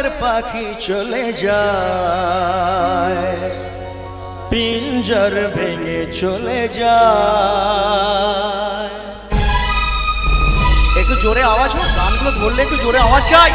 প্রাণের পাখি চলে যায়, পিঞ্জর ভেঙে চলে যায়। একটু জোরে আওয়াজ হোক, গানগুলো ধরলে একটু জোরে আওয়াজ চাই।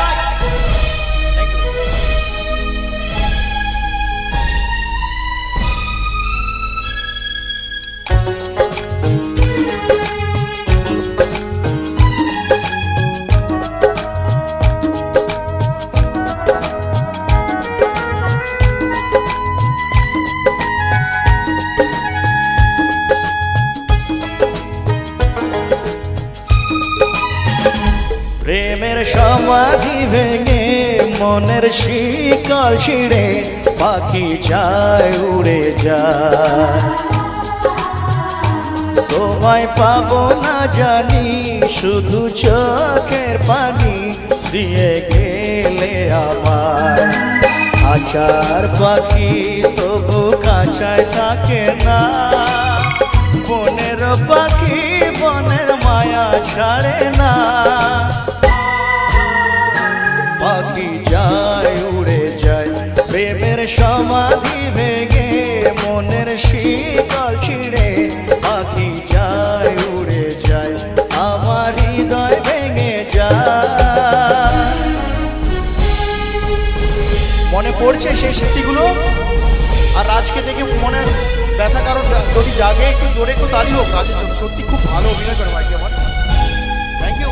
প্রেমের সমাধি ভেঙে মনের শিকল ছিঁড়ে পাখি যায় উড়ে যায়। তোমায় পাবো না জানি, শুধু চোখের পানি দিয়ে গেলে আমার। আচার পাখি তবু কাঁচায় থাকে না, বনের পাখি বনের মায়া ছাড়ে না। পাখি যায় উড়ে যায়, প্রেমের সমাধি ভেঙে মনের শিকল ছিঁড়ে পাখি যায় উড়ে যায়, আমার হৃদয় ভেঙে যায়। মনে পড়ছে সেই স্মৃতিগুলো, আর আজকে দেখে মনে ব্যথা কারণ যদি জাগে একটু জোরে একটু তালি হোক কাজের জন্য। সত্যি খুব ভালো অভিনয় করে ভাই আমার, থ্যাংক ইউ।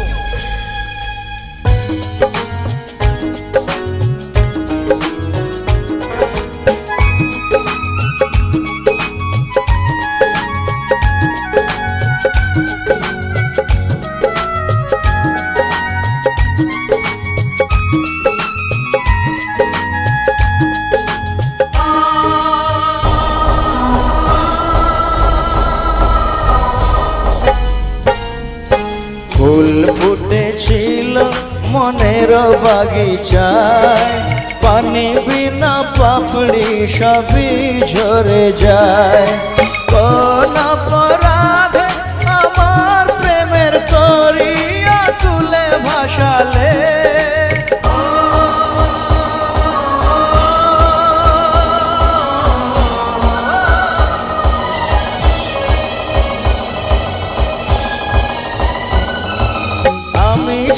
ফুল ফুটেছিল মনের বাগিচায়, পানি বিনা পাপড়ি সবই ঝরে যায়। কোন অপরাধে আমার প্রেমের তরিয়া তুলে ভাসালে,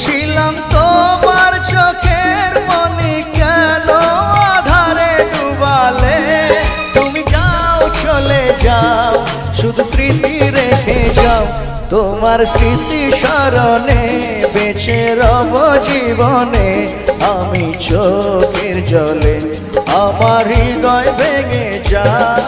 ছিলাম তোমার চোখের মনি, কেন আধারে ডুবালে। তুমি যাও চলে যাও, শুধু স্মৃতি রেখে যাও, তোমার স্মৃতি স্মরণে বেঁচে রব জীবনে। আমি চোখের জলে আমার হৃদয় ভেঙে যায়।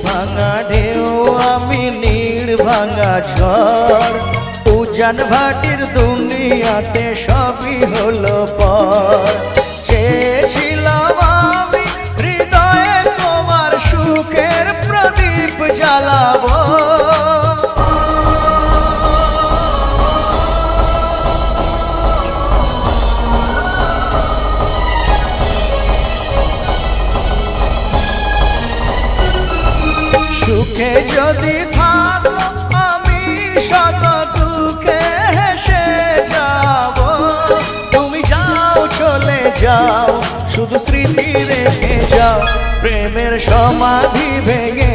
ভাঙা ঢেউ আমি নীড় ভাঙা ঝড়, উজান ভাটির দুনিয়াতে সবই হলো পর। চেয়েছিলাম আমি হৃদয়ে তোমার সুখের প্রদীপ জ্বালাবো, সুখে যদি থাকো আমি শত দুঃখে হেসে যাব। তুমি যাও চলে যাও, শুধু স্মৃতি রেখে যাও, প্রেমের সমাধি ভেঙে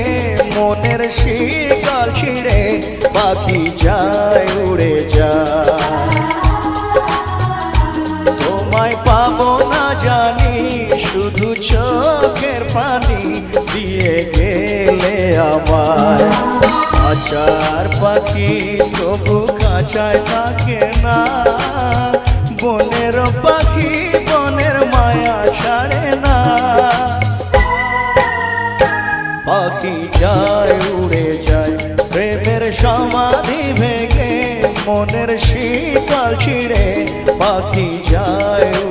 মনের শিকল ছিঁড়ে পাখি যায় উড়ে যায়। তোমায় পাবো না জানি, শুধু চোখের পানি দিয়ে গেলে আমার। আচার পাখি তবু কাঁচায় থাকে না, বনের পাখি বনের মায়া ছাড়ে না। পাখি যায় উড়ে যায় প্রেমের সমাধি ভেঙে মনের শীতল ছিঁড়ে পাখি যায়